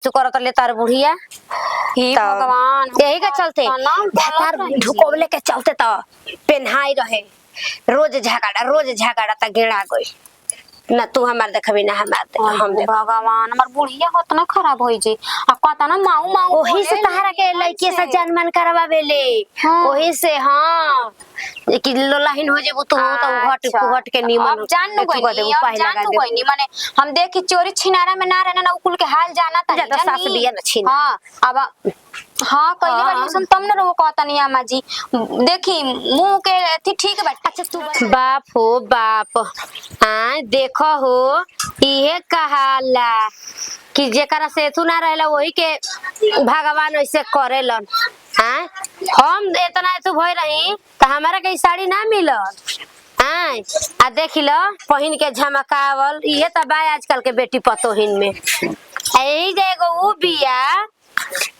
तू करत ले तार बुढ़िया हे भगवान यही के चलते तार ढुकोबले के चलते तो पेन्हाई रहे रोज झगड़ा त गेड़ा गई ना तू हमार देखबी ना हमार देख हम देख भगवान हमर बुढ़िया होत ना खराब होई जे आ कहता ना माऊ माऊ ओही से तहरा के लड़की से जन्मन करवावेले ओही से हां कि लोलाहिन हो जेबू तू तो घट के नीमन अब जान नु गई माने हम देखी चोरी छिनारा में ना रहना ना उकुल के हाल जाना था ज्यादा सास बिया ना छीन हां अब हां कइले बारी सुन तुम न रो कहता नहीं अम्मा जी देखी मुंह के थी ठीक बा अच्छा तू बाप हो बाप हां देखो हो इहे कहाला कि जेकरा से तू ना रहला वही के भगवान ऐसे करेलन हां हम इतना तू भई रही त हमारा के साड़ी ना मिलल हां आ देखिलो पहिन के झमकावल इहे त बा आजकल के बेटी पतोहिन में एही जेगो उ बिया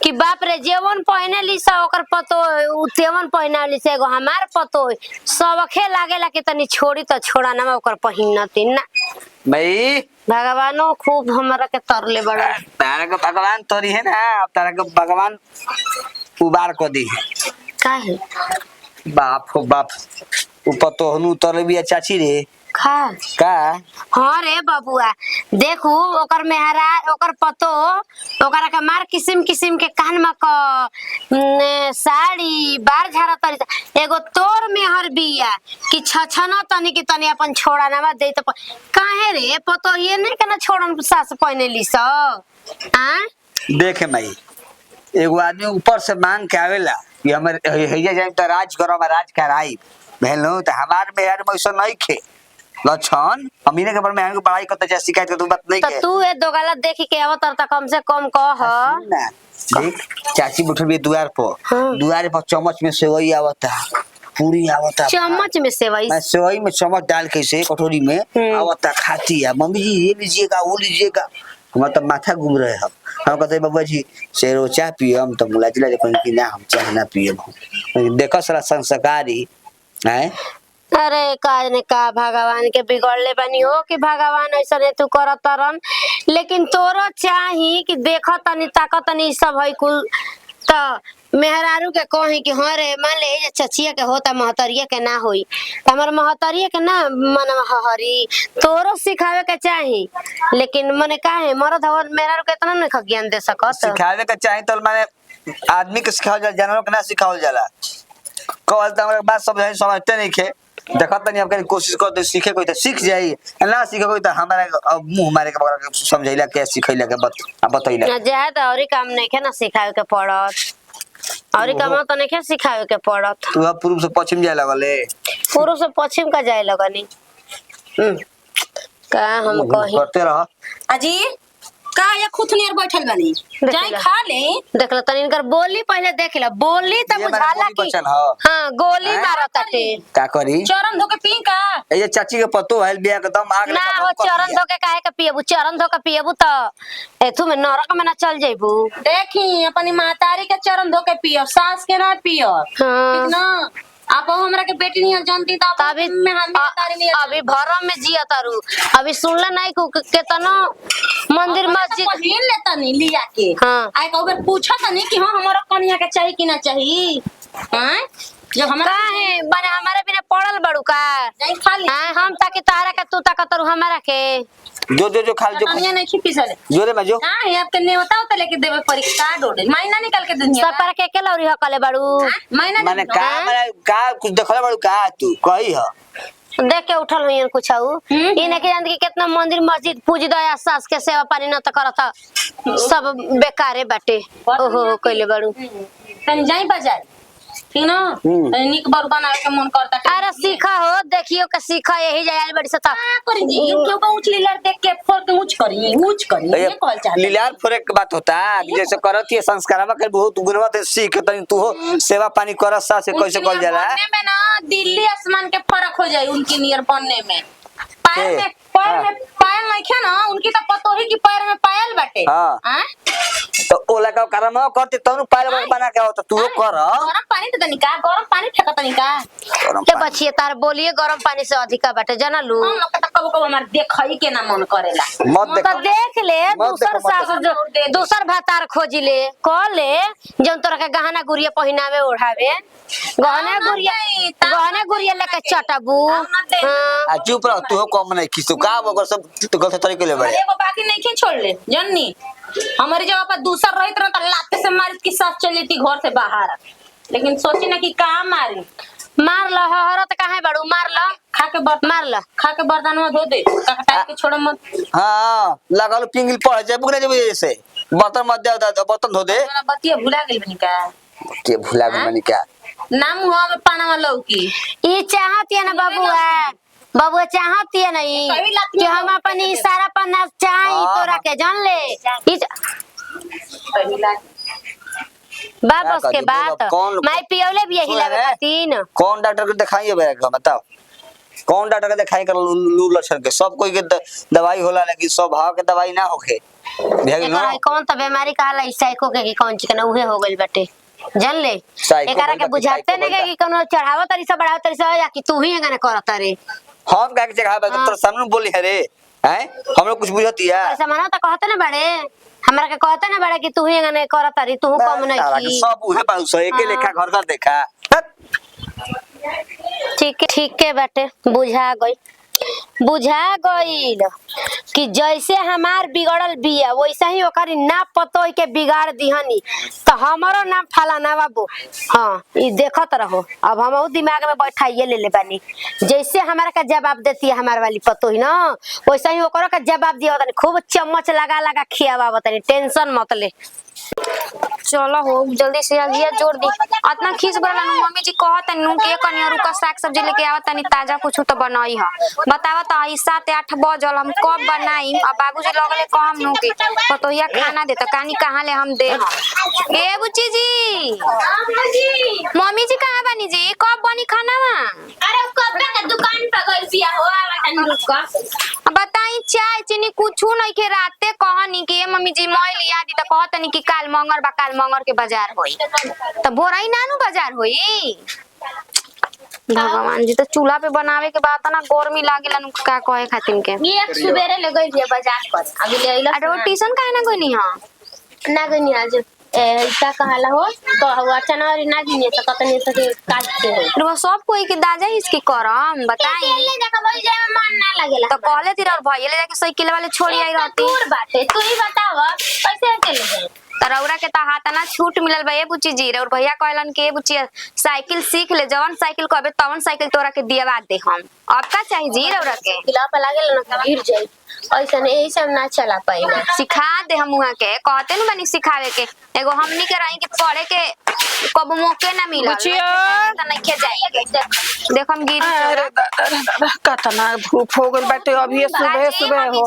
कि बाप रे जेवन पहने ली सा ओकर पतो उ तेवन पहनाली से एगो हमार पतो सबखे लागेला कि तनी छोड़ी त छोड़ा ना ओकर पहिनती ना भाई भगवानो खूब हमरा के तरले बड़ा तारा के भगवान तोरी है ना तारा के भगवान उबार को दी काहे बाप हो बाप ऊपर तो हनु उतर भी चाची रे खा का हां रे बबुआ देखू ओकर मेहरा ओकर पतो ओकरा के मार किस्म किस्म के कान में क साड़ी बार झारा तरी एगो तोर मेहर बिया कि छछना तनी कि तनी अपन छोड़ा ना दे त काहे रे पतो ये नहीं केना छोड़न सास पहने ली स हां देखे माई एगो आदमी ऊपर से मांग के आवेला कि हमर हैया जाए त राज करो में राज कराई भेलो त हमार मेहर में ऐसा नहीं खे लक्षण अमीने के पर में हमको पढ़ाई करते जा शिकायत के तू बात नहीं के त तू ए दोगला देखी के आवत त कम से कम कह ना देख चाची बैठल भी द्वार पर चम्मच में सेवई आवता पूरी आवता चम्मच में सेवई मैं सेवई में चम्मच डाल के से कटोरी में आवता खाती है मम्मी जी ये लीजिएगा वो लीजिएगा हमारा तो माथा घूम रहे हम कहते बाबा जी शेरो चाय पिए हम तो मुला जिला कि ना हम चाय ना पिए देखो सारा संस्कारी है अरे काज ने का भगवान के बिगड़ले बनी हो कि भगवान ऐसा ने तू करत रन लेकिन तोरो चाही कि देखो तनी ताकत तनी सब है कुल त मेहरारू के कही कि हां रे मान ले चचिया के होता महतरिया के ना होई त हमर महतरिया के ना मन हरी तोरो सिखावे के चाही लेकिन मने काहे मरद हवर मेहरारू के इतना नहीं ज्ञान दे सकत सिखावे के चाही तो माने आदमी के सिखावल जाला जानवर के ना सिखावल जाला कहल त हमरा बात समझते नहीं खे देखत नहीं आपके कोशिश करते सीखे कोई तो सीख जाई ना सीखे कोई तो हमारा मुंह मारे के समझैला के सिखैला के बतैला ना जाए त औरी काम नहीं के ना सिखावे के पड़त औरी काम तो नहीं के सिखावे के पड़त तू अब पूर्व से पश्चिम जाए लगले पूर्व से पश्चिम का जाए लगनी का हम कही करते रह अजी का या खुथनियर बैठल बनी जाई खा ले देखला तनी इनकर बोली पहले देखला बोली त बुझाला कि हां गोली मारताटे का करी चरण धो के पी का ए चाची के पतो है बिया के दम आग ना हो चरण धो के काहे के पियबू चरण धो के पियबू त एथु में नरक में ना चल जाइबू देखी अपनी मातारी के चरण धो के पियो सास के ना पियो ठीक ना आप हमरा के बेटी नहीं जानती त अभी में हम मातारी नहीं अभी भरम में जिया तारू अभी सुनला नहीं केतना मंदिर मस्जिद पहिन लेता नहीं लिया के हां आए को बार पूछा त नहीं कि हां हमरा कन्या के चाहिए कि ना चाहिए हैं जब हमरा काहे बने हमारे बिना पड़ल बड़ू का जाई खा ले हां हम ताकि तारा के तू ताकतरू हमरा के जो खाल जो कन्या नहीं खिपिसले जोरे में जो हां ये आपके नेवता होता लेके देवे परीक्षा डोडे महीना निकाल के दुनिया सब पर के लौरी हकले बड़ू महीना माने का कुछ देखले बड़ू का तू कही ह देख के उठल हुई कुछ इने के जान के कितना मंदिर मस्जिद पूज दया सास के सेवा पानी न त करत सब बेकारे बाटे ओहो कइले बड़ू तन जाई बाजार ठीक ना निक बार बनावे के मन करता अरे सीखा हो देखियो के सीखा यही जायल बड़ी सता करी जी क्यों का ऊंच लीलर देख के फोड़ के ऊंच करी ये कहल चाहते लीलार फोरे के बात होता जैसे करत है संस्कारवा के बहुत गुणवत्ता सीख तनी तू सेवा पानी करत सा से कैसे कल जाला बनने में ना दिल्ली आसमान के फर्क हो जाए उनकी नियर बनने में पैर में पायल नहीं खे ना उनकी तो पतो ही कि पैर में पायल बाटे हां तो ओला का करम करते तनु पायल बना के हो तो तू कर गरम पानी तो तनिका गरम पानी फेंका तनिका के बचिए तार बोलिए गरम पानी से अधिका बाटे जानलू हम लोग तो कबो कबो हमार देखई के ना मन करेला मत तो देखो देख ले मत दूसर देखो, मत सास जो दूसर भातार खोजी ले कह ले जौन तोरा के गहना गुड़िया पहिनावे ओढ़ावे गहना गुड़िया लेके चटबू आ चुप रह तू कम नहीं खिसु का अगर सब तो गलत तरीके ले बड़े एगो बाकी नहीं के छोड़ ले जन्नी हमारी जगह पर दूसर रहित रह त लाते से मार की सास चली थी घर से बाहर लेकिन सोची ना कि कहां मारी मार लो हरत काहे बड़ू मार लो खा के बर्तन मार लो खा के बर्तन में धो दे ककटाई के छोड़ मत हां लगल पिंगल पड़ जाए बुकने जब जैसे बर्तन मत दे बर्तन धो दे ना बतिया भुला गेल बनी का के भुला गई बनी क्या नाम हुआ में पाना में लौकी ई चाहत है ना बबुआ चाहत है नहीं कभी लात में कि हम अपन इशारा पर ना चाही तोरा के जान ले पहिला बाबस के करी, बात कौन- मैं पियोले भी यही लगे तीन कौन डॉक्टर को दिखाइए बेटा बताओ कौन डॉक्टर के दिखाई कर लू लक्षण के सब कोई के दवाई होला लेकिन सब भाव के दवाई ना होखे भेग नो एकरा कौन त बीमारी कहला ई साइको के कि कौन चिकन उहे हो गइल बाटे जान ले साइको एकरा के बोलता, बुझाते साइको नहीं कि कोनो चढ़ावो तरी से बढ़ावो तरी से या कि तू ही एगने करत रे हम का के जगह तो सामने बोली है रे हैं हम लोग कुछ बुझती है ऐसा मानो त कहते ना बड़े हमरा के कहते ना बड़े कि तू ही एगने करत री तू कम नहीं तारा के की सब उहे पाउ सो एके लेखा घर घर देखा हट। ठीक है बाटे बुझा गइल कि जैसे हमार बिगड़ल बिया वैसा ही ओकरी ना पतो के बिगाड़ दिहनी तो हमारो नाम फलाना बाबू हाँ ई देखत रहो अब हम दिमाग में बैठाइए ले बानी जैसे हमारा का जवाब देती है हमार वाली पतो ही ना वैसा ही ओकरो का जवाब दिया तनी खूब चम्मच लगा लगा खियावा तनी टेंशन मत ले चलो हो जल्दी से लिया जोड़ दी इतना खींच बना मम्मी जी कहत नु के कनिया रुका साग सब्जी लेके आवत तनी ताजा कुछ तो बनाई ह बतावा त ई 7-8 बजल हम कब बनाई अब बाबूजी लगले कहम नु के पतोहिया खाना दे त कानी कहां ले हम दे ए बुच्ची जी मम्मी जी कहां बनी जी कब बनी खाना अरे कब के दुकान पे गइल बिया हो आवा रुका बताई चाय चीनी कुछ नहीं के राते कहनी के मम्मी जी मैं लिया दी त कहतनी कि काल मंगर के बाजार होई त भोरई नानू बाजार होई भगवान जी तो चूल्हा पे बनावे के बाद ना गर्मी लागेला नु का कहे खातिन के ये एक सुबेरे ले गइल बिया बाजार पर अभी ले आइला अरे वो ट्यूशन काहे ना गइनी हां ना गइनी आज ऐसा कहला हो तो हुआ चनारी ना गिने तो कतने से काट के हो वो सब कोई के दादा इसकी करम बताई ले देखा बोल जाए मन ना लागेला तो कहले तीर और भैया ले जाके साइकिल वाले छोड़ी आई रहती दूर बाटे तू ही बताव कैसे चले जाए तरौरा के ता हाथ ना छूट मिलल बा ए बुच्ची जी और भैया कहलन के बुच्ची साइकिल सीख ले जवन साइकिल कहबे तवन साइकिल तोरा के दियवा दे हम अब का चाहिए जी रौरा के किला पे लागेला ना गिर जाई ऐसा नहीं यही सब ना चला पाई ना सिखा दे हम उहा के कहते न बनी सिखावे के एगो हमनी के रही के पढ़े के कब मौके ना मिला त नहीं के जाए देख हम गिर अरे दादा कतना धूप हो गइल बाटे अभी सुबह हो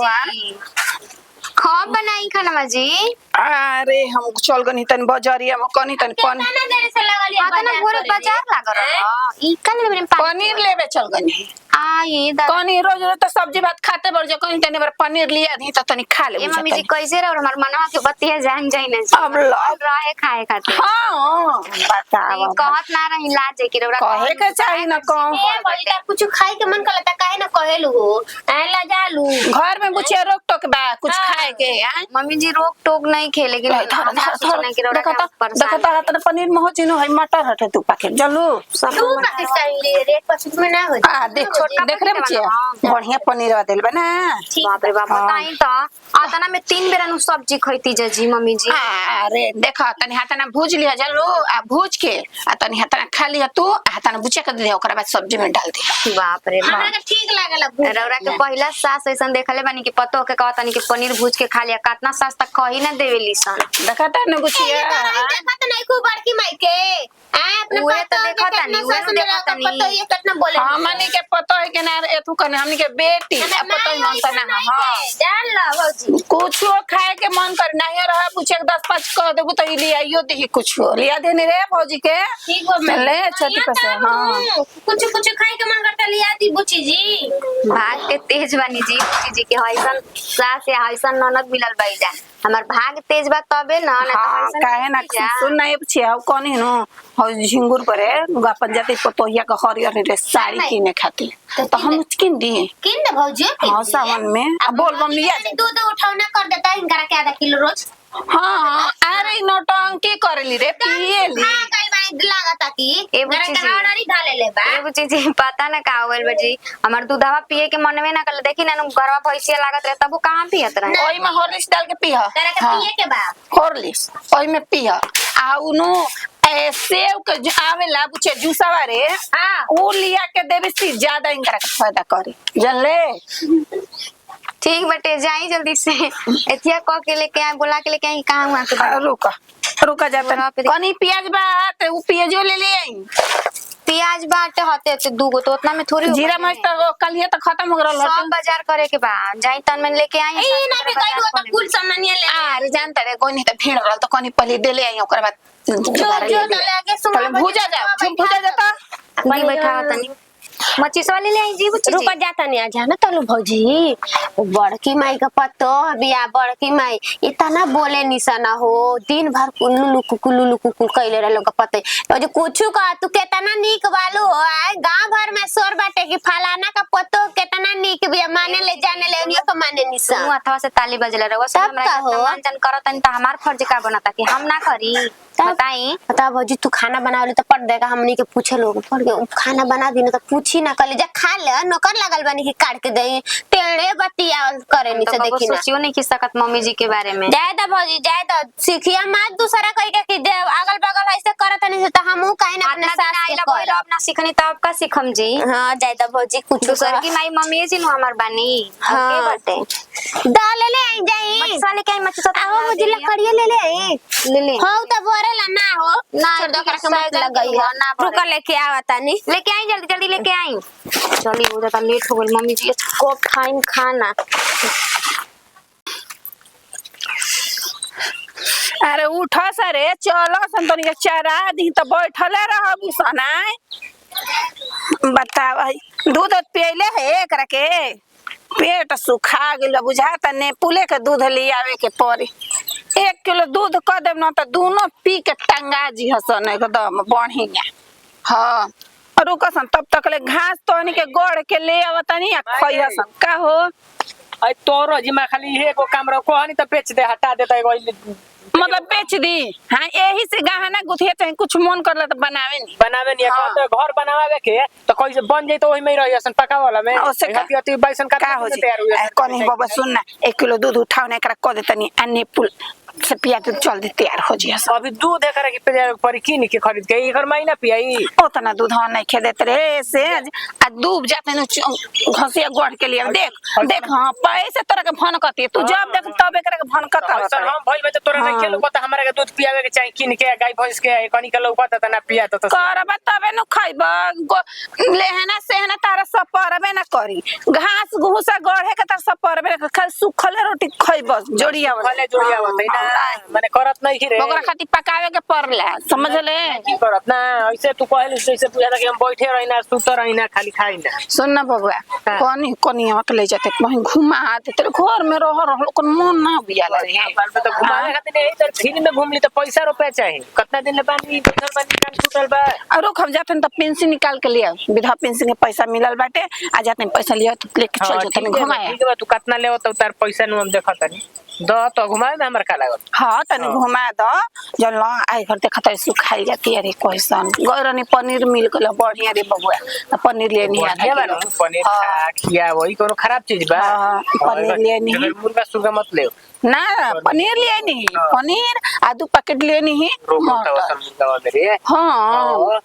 खब बनाई खाना जी अरे हम चल गनी तन बाजारिया में कनी तन ना देर से लगल हां त ना घरे बाजार लागल ई कल लेबे पनीर लेबे चल गनी आई दा कनी रोज रोज तो सब्जी भात खाते बर जो कनी तनी बार पनीर लिया दी त तनी खा ले ए मम्मी जी कैसे रह हमर मनवा के बतिया जान जाई ना अब लग रहे खाए खातिर हां बताओ कहत ना रही लाज के रौरा कहे के चाही ना कौन ए बलिका कुछ खाए के मन करता काहे ना कहेलु हो ला जालू घर में बुचिया रोक टोक बा कुछ खाए के मम्मी जी रोक टोक नहीं खे लेकिन देखता हतन पनीर में हो चिनो है मटर हटे तू पाके जल्लू तू पाकिस्तानी ले रेट पसंद में ना हो आ देख देख रे बुचिया बढ़िया पनीर बा देल बा ना बाप रे बाप बताई त आतना में 3 बेरा नु सब्जी खैती जी मम्मी जी अरे देखा तनी हाथना भूज लिया जल्लू आ भूज के आ तनी हाथना खा लिया तू हाथना बुचिया के दे ओकरा बाद सब्जी में डाल दे बाप रे हमरा बाप के ठीक लागला रौरा के पहला सास ऐसन देखले बानी कि पतो के कहतनी कि पनीर भूज के खा लिया कितना सास तक कही ना देवेली सन देखता न बुचिया देखा त नहीं खूब बड़की माई के अपने उहे तो देखता नहीं उहे तो देखता पतो नहीं ये कितना बोले हमनी के पतो है के ना एथु कने हमनी के बेटी आ पतो ही मन तना हां जान ला भौजी कुछो खाए के मन कर नहीं रहा बुचिया 10-5 कह देबू तो लिया आइयो दे कुछो लिया देने रे भौजी के ठीक हो मैं ले छोटी पैसे हां कुछ कुछ खाए के मन करता लिया दी बुची जी भाग के तेज बानी जी बुच्ची जी के हईसन सास या हईसन ननद मिलल बाई जान हमार भाग तेज बा तबे ना ना तो हाँ ऐसा काहे ना नहीं जा। सुन ना ये छिया कौन है नो हो झिंगुर परे अपन जाते पतोहिया का हरियर रे साड़ी किने खाती तो हम किन दी किन दे भौजी हाँ सावन में अब बोल मम्मी आ जाए दूध उठावना कर देता है इनकरा के आधा किलो रोज। हाँ अरे नौटंकी करेली रे पिएली हां कई बार लागता कि ए मेरा बुच्ची जी। गरावड़ी ढाले ले बा। एगो चीज पता ना का होल बजी हमार दूधवा पिए के मनवे ना कल देखी ना गरवा भैंसिया लागत रहे तब वो कहां पियत रहे। ओई में हॉर्लिक्स डाल के पिया तेरा के पिए के बा। हॉर्लिक्स ओई में पिया आ उनो सेव के जो आवेला बुचे जूसावा रे हां वो लिया के देवे सी ज्यादा इनकरा के फायदा करे जानले ठीक बटे जाई जल्दी से एथिया क के लेके आए बोला के लेके आई कहां हुआ के बाद रुका रुका जाता कनी प्याज बा ते उ प्याजो ले ले आई प्याज बाटे हते ते दूगो तो उतना में थोड़ी जीरा मर्च तो कलिया तो खत्म हो गल सब बाजार करे के बाद जाई तन में लेके आई ई ना भी कइलो त कुल सामान ले अरे जानता रे कोई नहीं तो भीड़ रहल तो कनी पहले दे ले आई ओकर बाद जो दले आगे सुन पहले भुजा जाता नहीं बैठा तनी मच्छी वाले ले आई जी बुच्ची जी। रुका जाता नहीं आ जाना तलु भौजी बड़की माई का पतो बिया बड़की माई इतना बोले निशाना हो दिन भर कुल्लू कुकुल कइले रह लोग पते तो जो कुछु का तू केतना नीक बालू हो आए गांव भर में शोर बाटे कि फलाना का पतो केतना नीक बिया माने ले जाने ले उनियो को माने सुनु निशान अथवा से ताली बजले रहो सब तब का हो? हमरा जन करत त हमार फर्ज का बनता कि हम ना करी बताई बता भौजी तू खाना बनावली तो पड़ देगा हमनी के पूछे लोग पड़ के खाना बना दी ना तो पूछी ना कली जा खा ले नौकर लगल बनी कि काट के दई टेढ़े बतिया करे नी से तो देखी ना सोचियो नहीं कि सकत मम्मी जी के बारे में जाए तो भौजी जाए तो सीखिया मत दूसरा कह के कि दे अगल बगल ऐसे करत नहीं तो हमहू काहे ना अपने अपना सास के आइला बोलो कर अपना सीखनी तब का सीखम जी हां जाए तो भौजी कुछ दूसर की माई मम्मी जी नु हमार बानी हाँ। के बाटे डाल ले आई जाई मच्छी वाले के आई मच्छी साथ आओ मुझे लकड़िया ले ले आई ले ले हो तो बोरेला ना हो ना छोड़ दो कर के मत ना लगई है ना बोरे। रुका लेके आवता नहीं लेके आई जल्दी जल्दी लेके आई चली हो जाता लेट हो गई मम्मी जी को खाइन खाना अरे उठा सरे चलो संतोनी के चारा दी तो बैठले रह बुसनाय बता भाई दूध पियले है एकरा के पेट सुखा गेल बुझाता ने पुले के दूध ले आवे के पड़ी 1 किलो दूध क देब न त दोनों पी के टंगा जी हसन एकदम बढ़िया हां रुकसन तब तक ले घास तोनी के गोड़ के ले आवतनी आ खइहसन का हो आई तोरो जिमा खाली एगो काम रो कोहनी त बेच दे हटा देता एगो मतलब बेच दी हाँ यही से गहना गुथिया चाहे कुछ मन करला तो बनावे नहीं बनावे नहीं हाँ। कहते घर बनावे के तो कैसे बन जाई तो ओही में ही रही असन पका वाला में उससे का- हती हती बैसन का का हो तैयार हो जी कौन बाबा सुन ना 1 किलो दूध उठाओ ना एकरा क देतनी अन्ने पुल से पिया के चल दे तैयार हो जी अभी दूध एकरा के पर किन के खरीद के एकर महीना पियाई उतना दूध हम नहीं खे देते रे से आज डूब जाते न घसिया गोड़ के लिए देख देख हाँ पैसे तोरा के भन कती तू जब देख तब एकरा के भन कता असन हम भइल में तो तोरा नहीं खेलो त हमरा के दूध पियावे के चाहि किन के गाय भैंस के कनी के लौकत त ना पिया त करबा तबे न खइबा लेहना सेहना तारा सब परबे ना करी घास घूसा गढ़े के तार सब परबे खाली सुखले रोटी खइबा जोड़िया भले जोड़िया होतै ना माने करत नहीं की रे ओकरा खातिर पकावे के पड़ला समझले की करत ना ऐसे तू कहले जैसे पूजा कि हम बैठे रहिना सुत रहिना खाली खाइना सुन ना बबुआ हाँ। कोनी के ले जाते कहीं घुमा आते तेरे घर में रह कोन मन ना बियाला रे बाल में तो घुमावे खातिर नहीं इधर फ्री में घूम ली तो पैसा रुपया चाहिए कितना दिन ले बानी बैठल बानी काम छूटल बा और रुक हम जाते तो पेंशन निकाल के लिया विधवा पेंशन के पैसा मिलल बाटे आ जाते पैसा लिया तो लेके चल जाते घुमाया ठीक है तू कितना ले तो तार पैसा नु हम देखत नहीं द तो घुमाए में हमर का लागल हाँ तनी घुमा दो जल आई घर देखा तो सुखाई जाती अरे क्वेश्चन गौरनी पनीर मिल गल बढ़िया रे बबुआ तो पनीर ले नहीं बढ़िया बा पनीर खा खिया वही कोनो खराब चीज बा हाँ, पनीर ले नहीं। मुर्गा सुर्गा मत ले ना पनीर ले नहीं पनीर आ 2 पैकेट ले नहीं रोको तो सब मुर्गा मेरे हाँ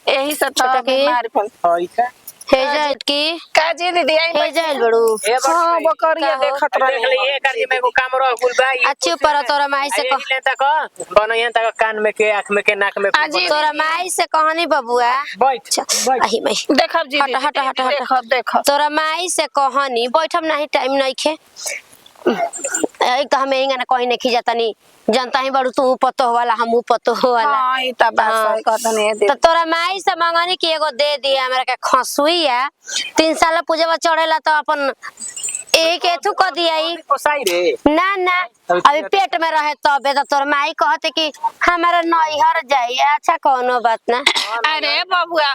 यही सब तो छोटा के? बीमार पड़ हां इका हे जाए की काजी दीदी आई हे जाए बड़ू हाँ बकरिया देखत देख रही ले ये कर में को काम रो गुल बा ये अच्छी पर तोरा माई से कह ले तक बनो यहां तक कान में के आंख में के नाक में आजी तोरा माई से कहनी बबुआ बैठ बैठ अही मैं देखब जी हट, हट, हट, हट। देखब देखब तोरा माई से कहनी बैठब नहीं टाइम नहीं खे एक हमें इंगा ना कहीं नहीं खिजाता नहीं जनता ही बड़ू तू पतो वाला हम पतो वाला हाँ ई त बात हाँ। सही कहतनी है तो तोरा माई से मंगनी कि एगो दे दिया हमरा के खसुई है 3 साल पूजवा चढ़ेला तो अपन एक एथु क दियाई पोसाई रे ना ना अभी पेट में रहे तबे तो तोर माई कहते कि हमारा नैहर जाई। अच्छा कोनो बात ना। अरे बबुआ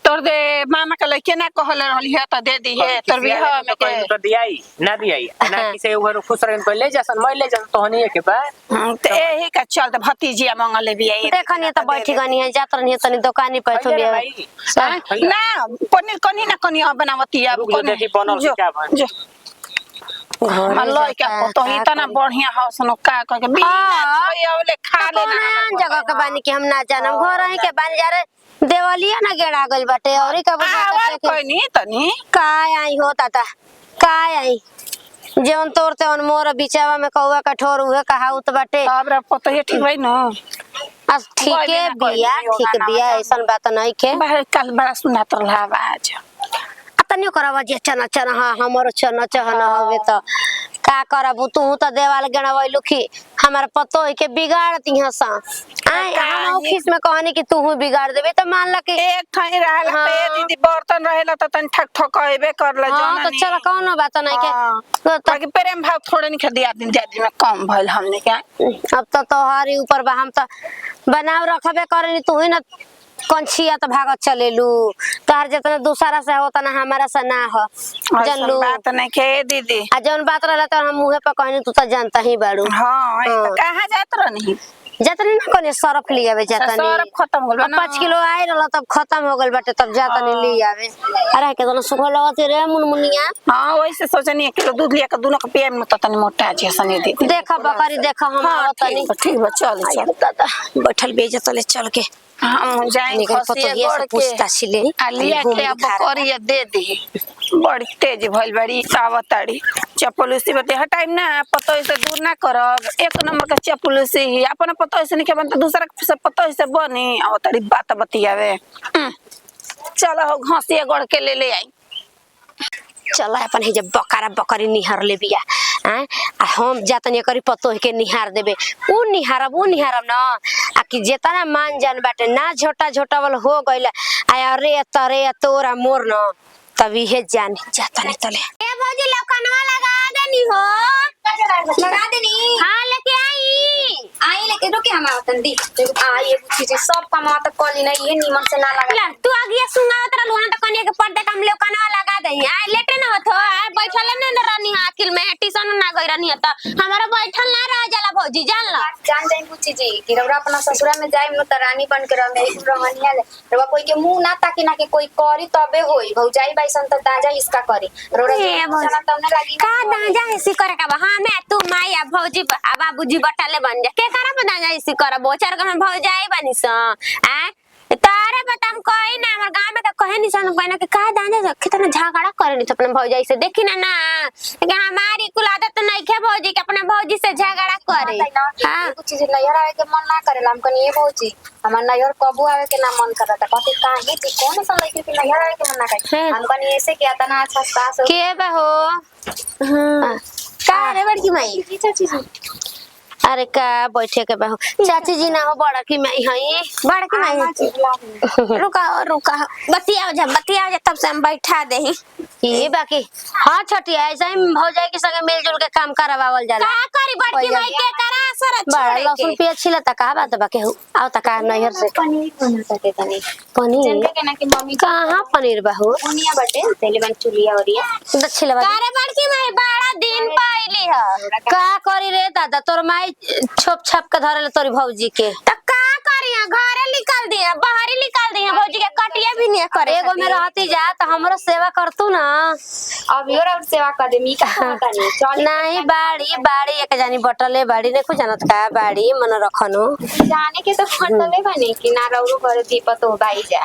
तोर दे मामा के लइके ना कहले रहली है त दे दी है तोर बियाह में के तो दियाई ना दियाई ना किसे उहर खुश रहन को ले जासन मैं ले जासन तोहनी के बा त एही का चल त भतीजिया मंगले बिया देखनी त बैठी गनी है जातरनी तनी दुकानी पर थो बिया ना पनीर कनी ना कनी बनावती है रुक जो देखी बनल जो क्या बन मल्लो क्या तो इतना बढ़िया हौसन का कह के बियावले खा लेना जगह के बानी कि हम ना जानम घर ही के बानी जा रे देवलिया ना गेड़ा गइल बाटे और का बुझा कोई नहीं तनी काय आई हो ताता काय आई जेवन तोरते on मोर बिचावा में कौवा कठोर उहे कहाउत बाटे। अब रे पतो ये ठीक भाई न आज ठीक है बिया ऐसन बात नहीं के बाहर कल बड़ा सुना तो आवाज तनियो करवा जे चना चना हां हमरो चना चहना होवे त का करबू तू त देवाल गणवैलु की हमार पतो है के बिगाड़ दिया सा आय हम ऑफिस में कहनी कि तू बिगाड़ देबे त मान ल कि एक ठाई रहल पे दीदी बर्तन रहेला त तन ठक ठकएबे करला हां तो चल कोनो बात नहीं के ताकि प्रेम भाव थोड़े नहीं खे दिया दिन जादी में कम भइल हमने के अब तो तोहारी ऊपर बा हम त बनाव रखबे करनी तू ही न कंछिया तो भागत चलेलू तार जितना दूसरा से होता ना हमारा से ना हो जानलू बात नहीं के दीदी आ जौन बात रहला तो हम मुंह पे कहनी तू तो जानता ही बाड़ू। हां कहां जात रहनी जतनी ना कोने सरफ ले आवे जतनी सरफ खत्म हो गल ना 5 किलो आइ रहल तब खत्म हो गल बाटे तब जतनी ले आवे। अरे के दोनों सुखो लगत रे मुनमुनिया। हां वैसे सोचनी 1 किलो दूध लिया के दोनों के पिए में त तनी मोटा जे सनी दीदी देखा बकरी देखा हम आवतनी ठीक बा चल चल दादा बैठल बेइज्जत ले चल के हम जाए खसिया गड़ पूछता छिले आलिया के अब बकरिया दे दे बड़ी तेज भइल बड़ी सावताड़ी चपलूसी बते हटाइम ना पतो से दूर ना करब 1 नंबर का चपलूसी ही अपन पतो से नहीं बनता दूसरा से पतो से बनी आवताड़ी बात बतियावे चलो हो घसिया गड़ के ले आई चल अपन हे जब बकरा बकरी निहार ले बिया आ हम जातनी करी पतो के निहार देबे उ निहारब ना आ कि जेतना मान जान बाटे ना झोटा झोटावल हो गइल आ रे तरे तोरा मोर न तभी हे जान जातनी तले ए भौजी लौकनवा लगा देनी हो लगा देनी हां लेके आई लेके रुके हम आवतन दी ये चीज सब कमा त कली ना ये निमन से ना लगा तू आगे सुंगावत रहलु ना त कनिया के पर्दे कम लौकनवा लगा दई आ लेटे न होत बैठल न रहनी अकिल में ट्यूशन ना गई रहनी त हमारा बैठल ना रह जाला भौजी जान ल जान जाई पूछी जी कि रउरा अपना ससुरा में जाई न त रानी बन के रह मेरी रहनिया ले रउरा कोई के मुंह ना ताकि ना के कोई करी तबे होई भौजाई बाईसन त दाजा इसका करी रउरा जाना तने लागी का दाजा ऐसी करे का हां मैं तू माई आ भौजी आ बाबूजी बटाले बन जा के करा पे दाजा ऐसी कर बोचर के भौजाई बनी स आ तारे बताम कोई ना हमर गांव में त कहे नि सन कोई ना के का दाजा कितना झगड़ा करे नि अपने भौजाई से देखी ना ना कि हमारी कुल आदत नहीं के भौजी के अपने भौजी से झगड़ा करे हां कुछ चीज नैहर आवे के मन ना करेला हम कनी ये भौजी हमर नैहर कबू आवे के ना मन करता कहते काहे कि कौन सा लइके के नैहर आवे के मन ना करे हम कनी ऐसे के तना अच्छा सास के बा हो का रे बड़की माई चाची जी अरे का बैठे के बहु चाची जी ना हो बड़ा की मैं हई बड़ा की मैं रुका बतिया जा तब से हम बैठा दे ये बाकी हां छठी ऐसा ही भौजाई के संगे मिलजुल के काम करवावल जाला का करी बड़की माई के करा असर बड़ा लहसुन प्याज छिलता का बात बाकी हो आओ त का नैहर से पनीर बना सके तनी पनीर जनके के ना कि मम्मी कहां पनीर बहु ओनिया बटे तेले बन चुलिया ओरिया दछिलवा अरे बड़की माई बड़ा दिन पाइली ह का करी रे दादा तोर माई छोप छाप के धरे तोरी भौजी के त का करिया घरे निकाल दिया बाहर निकाल दिया भौजी के कटिया भी नहीं करे एगो में रहती जा त हमरो सेवा करतू ना अब योर और सेवा कर दे मी का पता नहीं चल नहीं बाड़ी एक जानी बटले बाड़ी ने कुछ जानत का बाड़ी मन रखनो जाने के तो फटले बने कि ना रौरो करे दीपत हो भाई जा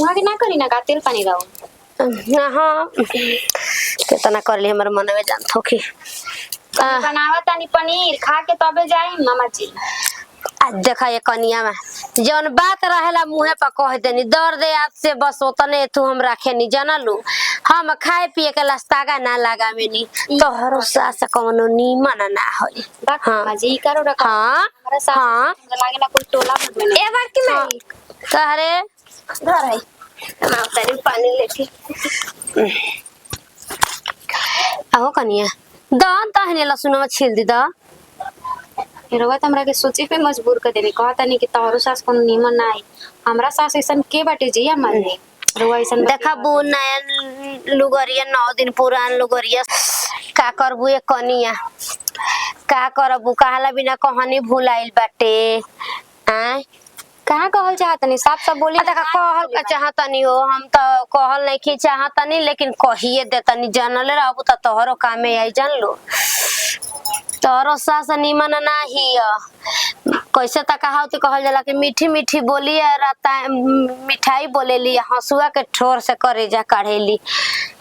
उहा के ना करी ना का तेल पानी रहो हां कितना कर ली हमर मन में जानत हो कि बनावा तानी पनीर खा के तबे जाई मामा जी आज देखा ये कनिया में जौन बात रहेला मुंहे पर कह देनी दर्द याद से बस ओतने तू हम रखे नहीं जानलू हम खाए पिए के लस्तागा ना लगावे नी तोहरो सास कौनो नीमन ना होई हां जी करो रखा हमारा सास लागे ना कोई टोला में ए बार की मैं कह रे घर है हम तेरे पानी लेके आहो कनिया दान तहने लहसुन में छील दी दा रउआ त हमरा के सोचे पे मजबूर कर देले कहता नहीं कि तोहरो सास कोनो निमन ना आई हमरा सास ऐसन के बाटे जी अम्मा जी रउआ ऐसन देखा बू नया लुगरिया 9 दिन पुरान लुगरिया का करबू एक कनिया का करबू कहला बिना कहानी भुलाइल बाटे आ कहाँ कहल चाहतनी साफ साफ बोली देखा कहल का चाहतनी हो हम तो कहल नहीं कि चाहतनी लेकिन कहिए देतनी जानले रहबू त तोहरो कामे आई जान लो तोहरो सास निमन नाही कैसे त कहावती कहल जाला कि मीठी मीठी बोली मिठाई बोलेली हंसुआ के ठोर से करेजा काढ़ेली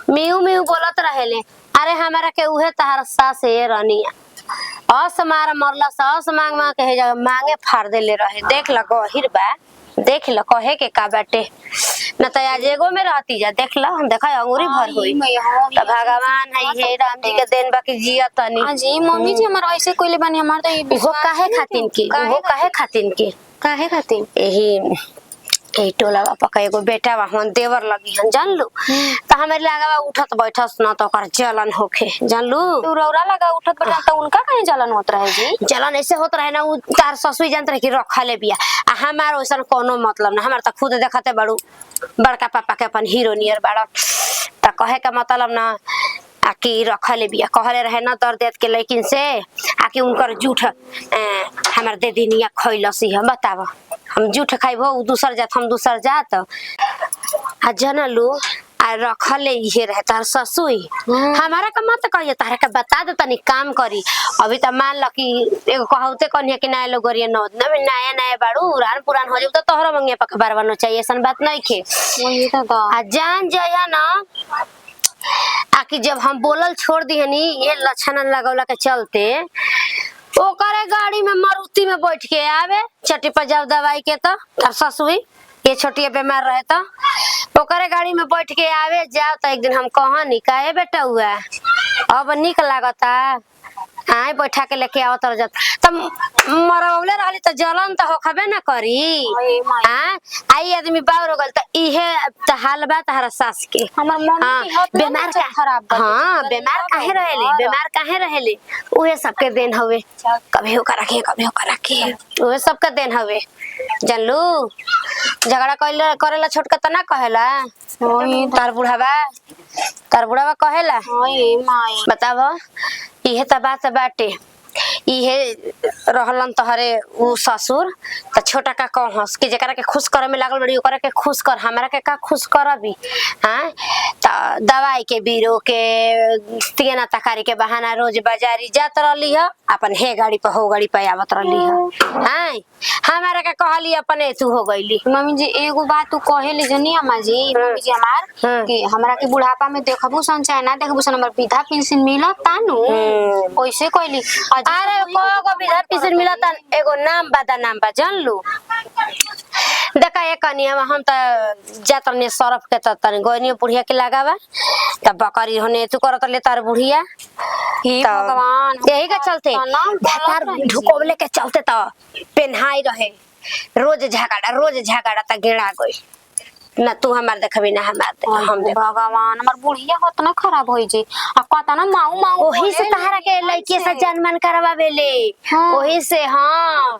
मिऊ मिऊ बोलत रहेले अरे हमारा के उहे तहार सास है रनिया असमार मरला सास मांग मांग के जगह मांगे फाड़ देले रहे देख ल गहिर बा देख ल कहे के का बाटे न त आज एगो में रहती जा देख ल हम देखा अंगूरी भर होई त भगवान है हे राम जी के देन बाकी जिया तनी हां जी मम्मी जी हमार ऐसे कोइले बानी हमार तो ये वो काहे खातिन की वो काहे खातिन की काहे खातिर यही टोला बापा का एगो बेटा बा हम देवर लगी हन जान लू त हमारे लगावा उठत बैठस न त ओकर जलन होखे जान लू तू रौरा लगा उठत बैठत त उनका काहे जलन होत रहे जी जलन ऐसे होत रहे ना उ तार ससुई जानत रहे कि रखले बिया आ हमार ओइसन कोनो मतलब ना हमार त खुद देखते बड़ू बड़का पापा के अपन हीरो नियर बाड़ त कहे का मतलब ना आकि रखले बिया कहले रहे ना दर्द देत के लेकिन से आकि उनकर जूठ हमार दे दिनिया खइलसी हम बताव हम जूठ खाइबो उ दूसर जात हम दूसर जात आ जनलू आ रखले ये रहे तार ससुई हमारा का मत कहिए तारा का बता दे तनी काम करी अभी त मान ल कि एगो कहौते कन्या कि नया लोग गरिया नौ दिन नया नया बाड़ू उड़ान पुरान हो जब तो तोहरा मंगिया पक बारवानो चाहिए ऐसन बात नहीं खे वही तो आ जान जया ना आकि जब हम बोलल छोड़ दिहनी ये लक्षण लगौला के चलते ओकरे गाड़ी में मारुति में बैठ के आवे चट्टी पर जाओ दवाई के तो तार ससुई ये छोटी बीमार रहे तो ओकरे गाड़ी में बैठ के आवे जाओ तो एक दिन हम कहनी काहे बेटा हुआ अब निक लागता आए बैठा के लेके आवत रह तब मरवले रहली त जलन त होखबे ना करी हां आई आदमी बावर हो गल त इहे त हाल बा तहरा सास के हमर मन की हाथ बीमार का खराब बा हां बीमार काहे रहेले उहे सबके देन हवे कभी हो करा के उहे सबके देन हवे जानलू झगड़ा करेला छोटका त ना कहेला तार बुढ़ावा कहेला माई बताव इहे त बात बाटे इहे रहलन तहरे उ ससुर त छोटा का कहस कि जेकरा के खुश करे में लागल बड़ी ओकरा के खुश कर हमरा के का खुश करबी हां त दवाई के बीरो के तिगना तकारी के बहाना रोज बाजारी जात रहली ह अपन हे गाड़ी पे हो गाड़ी पे आवत रहली ह हां हमारा के कहली अपने तू हो गईली मम्मी जी एगो बात तू कहेली जनी अम्मा जी मम्मी जी हमार कि हमरा के बुढ़ापा में देखबू सन चाहे ना देखबू सन हमर वृद्धा पेंशन मिलत तानू ओइसे कहली अरे को विधा पिसन मिलता एगो नाम बा जान लू देखा एक कनिया हम त जातने सरफ के त तनी गोनियो बुढ़िया के लगावा त बकरी होने तू करत ले तार बुढ़िया हे भगवान यही के चलते तार ढुकोबले के चलते त पेन्हाई रहे रोज झगड़ा त गेड़ा गई ना तू हमार देखबी ना हमार हम देख भगवान हमर बुढ़िया होत ना खराब होई जी आ कहता ना माऊ ओही से तहरा के लड़की से जन्मन करवावेले ओही से हां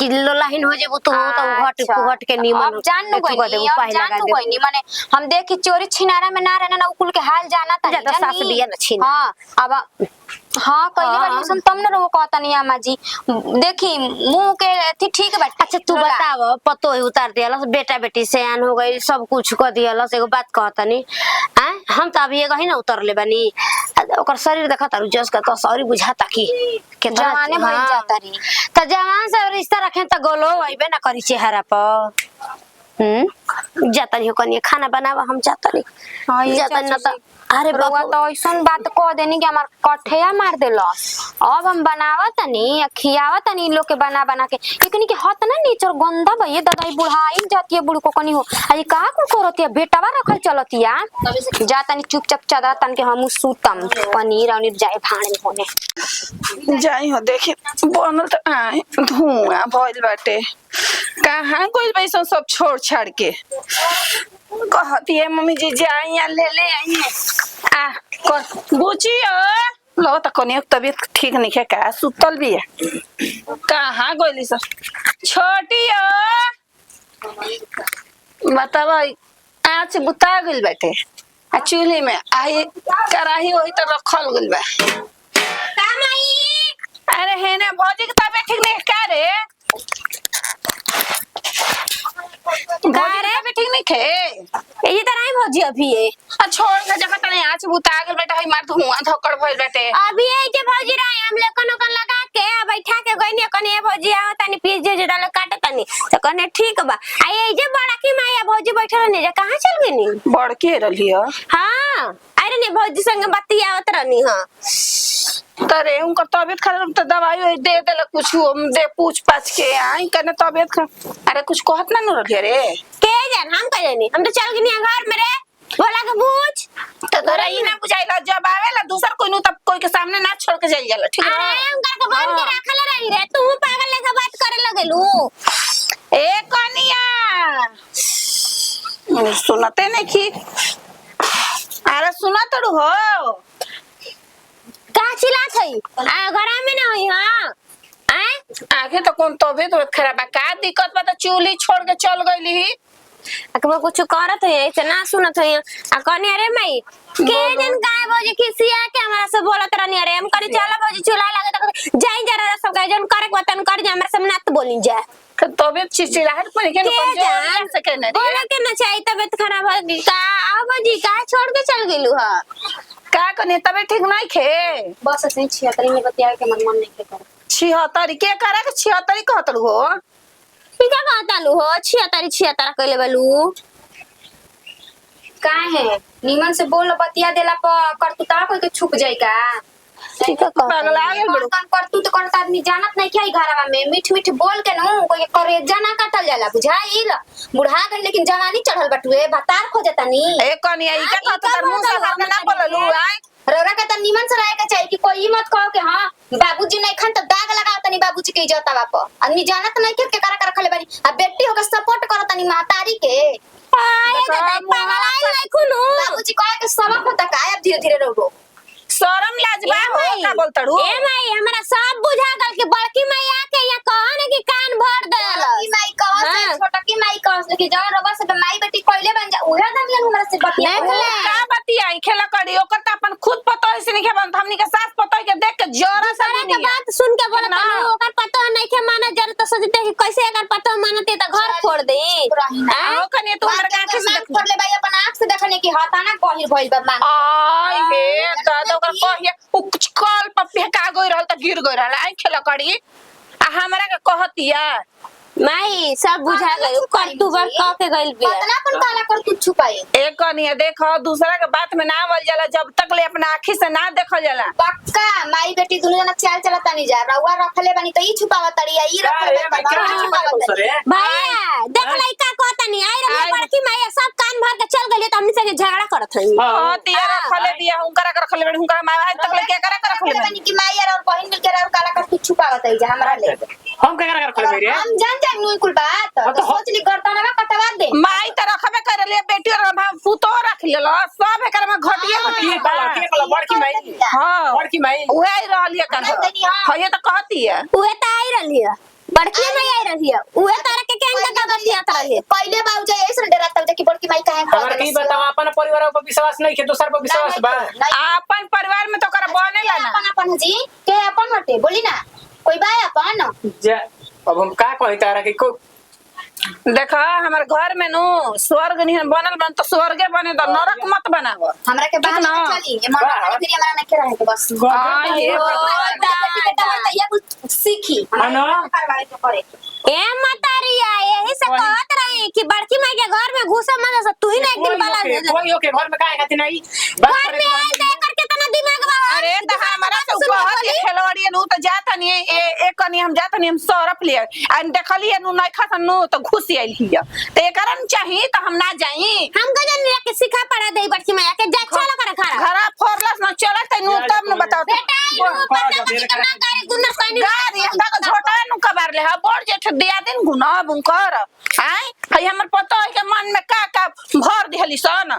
कि लोलाहिन हो जेबू तू तो घट के नीमन अब जान नु गई माने हम देखी चोरी छिनारा में ना रहना ना उकुल के हाल जाना था ज्यादा सास बिया न छीन हां अब हां कइले बारी सन तम न रो कहता नहीं अम्मा जी देखी मुंह के थी ठीक बा अच्छा तू बताव पतो ही उतार दियालस बेटा बेटी से आन हो गई सब कुछ कर दियालस एगो बात कहतनी हैं हम त अभी एगो ही ना उतर ले बनी ओकर शरीर देखा तारू जस का तो सॉरी बुझाता की के जवाने भई जाता री त जवान से रिश्ता रखे त गोलो आइबे ना करी चेहरा पर जातनी हो कनी खाना बनावा हम जातनी जातनी न त अरे बउआ तो ऐसन बात कह देनी कि हमार कठिया मार देलस अब हम बनावत नहीं खियावत नहीं लोग के बना के लेकिन के हत ना नीचर गंदा भई दादाई बुढ़ाई जाती है बुढ़ को कनी हो आज का को करतिया बेटावा रखल चलतिया जातनी चुपचाप चादर तन के हम सूतम पनीर और जाए भाणे होने जाई हो देखे बनल त आए धुआं भइल बाटे कहाँ कोई पैसा सब छोड़ छाड़ के कहती है मम्मी जी जाई या ले आइए आ कर बुचियो लो त कोनी तबियत ठीक नहीं है का सुतल भी है कहाँ गइली सर छोटियो बतावा आज बुता गइल बैठे आ चूल्हे में आई कराही वही तो रखल गइल बा अरे है ना भौजी की तबियत ठीक नहीं है का रे गारे भी ठीक नहीं खे ये तरह ही भौजी अभी है आ छोड़ के जगह तने आज बुता गइल बेटा हई मार धुआं धक्कड़ भइल बेटे अभी है जे भौजी रहे हम लोग कन लगा के बैठा के गइनी कने भौजी आओ तनी पीस जे जे डाल काटे तनी तो कने ठीक बा आ ये जे बड़ा की माया भौजी बैठल नहीं जे कहां चल गइनी बड़के रहली ह हां अरे ने भौजी संग बतियावत रहनी हां तरे उनका तबियत खराब तो दवाई दे देला कुछ दे पूछ पाछ के आई कने तबियत खराब अरे कुछ कहत ना न रहे रे के जान हम कह जानी हम तो चल गनी घर में रे बोला के पूछ तो तोरा ई ना बुझाइला जब आवेला दूसर कोई नु तब कोई के सामने ना छोड़ के जाई जाला ठीक है अरे हम कर के बंद के रखल रही रे तू पागल लेखा बात करे लगेलू ए कनिया सुनते नहीं की अरे सुना तो हो का चिल्लात हई आ घरा में ना होई हां आगे तो कौन तबियत खराब है का दिक्कत बा तो चूल्ही छोड़ के चल गईली अकबा कुछ करत है ऐसे ना सुनत है आ कनी अरे मई के दिन गाय भौजी खिसिया के हमरा से बोलत रहनी अरे हम करी चला भौजी चुला लागे तो जाई जरा सब गाय जन करे वतन कर जे हमरा से ना तो बोली जा तबियत चिड़चिड़ाहट पर के कमजोर से के ना बोले के ना चाहिए तबियत खराब हो गई का आ भौजी का छोड़ के चल गेलू ह का कने तबियत ठीक नहीं खे बस ऐसे 76 में बतिया के मन नहीं के कर 76 के करा के 76 कहत हो ठीक है कहता लू हो 76 कहले बालू का है नीमन से बोल बतिया देला पर करतुता कोई के छुप जाई का ठीक है पागल आ गेल बड़ो कौन करतु तो करता आदमी जानत नहीं क्या घरवा में मीठ मीठ बोल के नु कोई करेजा ना काटल जाला बुझाइल बुढ़ा गई लेकिन जवानी चढ़ल बटुए भतार खोजता नी ए कनिया ई का कहत तर मुंह से बात ना बोललू आई रौरा के त निमन से रहे के चाहिए कि कोई मत कहो कि हां बाबूजी नहीं खन त दाग लगाओ तनी बाबूजी के इज्जत बाप आदमी जानत नहीं के करा कर रखले बानी अब बेटी होके सपोर्ट करो तनी महतारी के आए दादा पागल आई नहीं खुनू बाबूजी कहे के सबक होता का अब धीरे धीरे रहो शरम लाजबा हो का बोलतड़ू ए माई हमरा सब बुझा गल के बड़की माई आके या कहने की कान भर देल की माई कहो से छोटा की माई कहो से कि जौन रबा से माई बेटी कोइले बन जा उहे दम ले हमरा से बतिया देख ले। का बतियाई खेला करी ओकर त अपन खुद पतो है से नहीं खेबन हमनी के सास पतो के देख के जोरा से सारा के बात सुन के बोलत ना। हूं ओकर पता नहीं के माने जर तो सोचते कि कैसे अगर पता मानते तो घर छोड़ दे आओ कने तू हमरा आंख से देख कर ले भाई अपन आंख से देखने की हताना गहिर भइल बा मान आई हे दादा ओकर कहिए उ कुछ कल पर फेंका गई रहल त गिर गई रहल आई खेला करी आ हमरा के कहतिया माई सब बुझा गई कर तू बार कह के गइल बिया पतना अपन काला कर तू छुपाई एक कनिया देखो दूसरा के बात में ना आवल जाला जब तक ले अपना आंखी से ना देखल जाला पक्का माई बेटी दुनु जना चाल चलता नहीं जा रउआ रखले बनी त ई छुपावा तड़ी ई रखले बनी भैया देख लइका कहता नहीं आई रे बड़की माई सब कान भर के चल गइले त हमनी से झगड़ा करत हई हां तिया रखले बिया हुनकरा के रखले बनी हुनकरा माई आज तक ले के करा के रखले बनी कि माई और बहिन मिल के और काला कर तू छुपावा तड़ी जा हमरा ले हम क्या कर रखले मेरे हम जान जान नु कुल बात तो सोच ली गर्दन में कटवा दे माई त रखबे करे ले बेटी और पुतो रख लेलो सब एकर में घटिया की कला बड़की माई हां बड़की माई उहे आई रहलिए कर हये त कहती है उहे त आई रहली है बड़की माई आई रहली है उहे तारा के केन का गतिया रहली पहले बाबू जाए ऐसे डरा तब जाके बड़की माई काहे हमरा की बताओ अपन परिवार पर विश्वास नहीं के दूसर पर विश्वास बा अपन परिवार में तो कर बनेला ना अपन अपन जी के अपन हटे बोली ना कोई बा अपन जा अब हम का कहि तारा के को देखा हमारे घर में नु स्वर्ग निहन बनल बन तो स्वर्गे बने तो नरक मत बनाव हमरा के बात कितना? ना चली ये मन में फिर हमरा नहीं रहे के बस हां ये ये कुछ सीखी अना? करवाए के करे ए मतारिया यही से कहत रही कि बड़की माई के घर में घुसा मत तू ही ना एक दिन बाला कोई ओके घर में काहे खाती नहीं घर में आए दे करके तना दिमाग बा अरे त हमारा तो कहत खेलवाड़ी नु त जात नहीं एक कनी हम जात नहीं हम सरफ ले आ देखलिए नु नहीं खा नु तो घुस आइल हिया त एकरन चाही त हम ना जाई हम गजन रे के सिखा पड़ा दे बड़की माई के जा चलो करे खरा घरा फोरलस न चलत नु तब नु बताओ बेटा ई पता नहीं कितना गाड़ी गुन्नर कोई नहीं गाड़ी हम का झोटा नु कबार ले हा बड़ जेठ दिया दिन गुना बुंकर आई हई हमर पता है के मन में का भर दिहली सन